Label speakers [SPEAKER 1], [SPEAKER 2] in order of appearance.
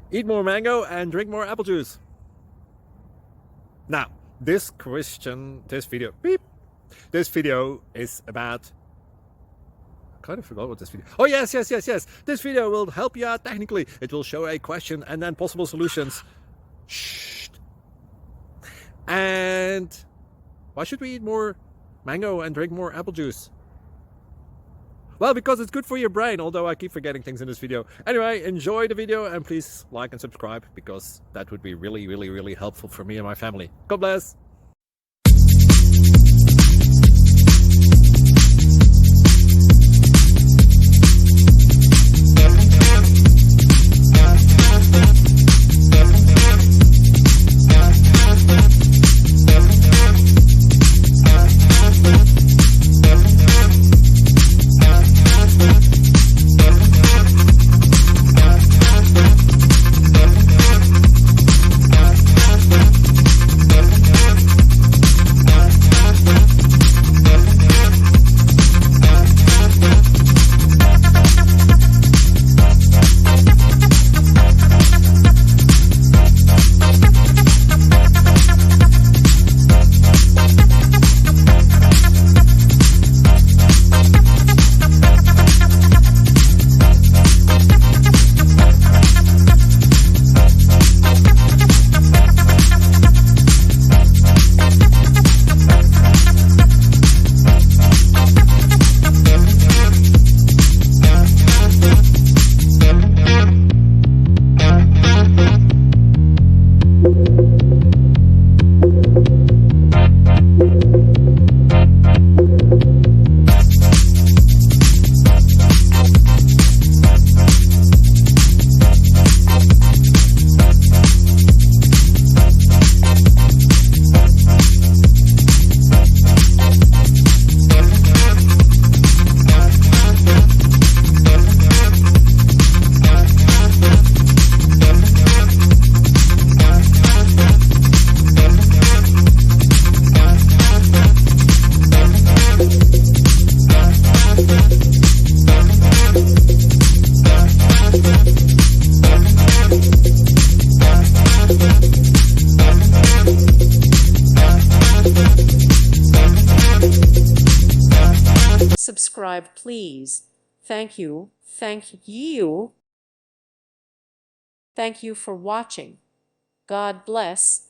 [SPEAKER 1] Eat more mango and drink more apple juice. Now, this video is about... I kind of forgot what this video... Oh, yes. This video will help you out technically. It will show a question and then possible solutions. Shh. And why should we eat more mango and drink more apple juice? Well, because it's good for your brain, although I keep forgetting things in this video. Anyway, enjoy the video and please like and subscribe, because that would be really helpful for me and my family. God bless!
[SPEAKER 2] Subscribe, please. Thank you. Thank you. Thank you for watching. God bless.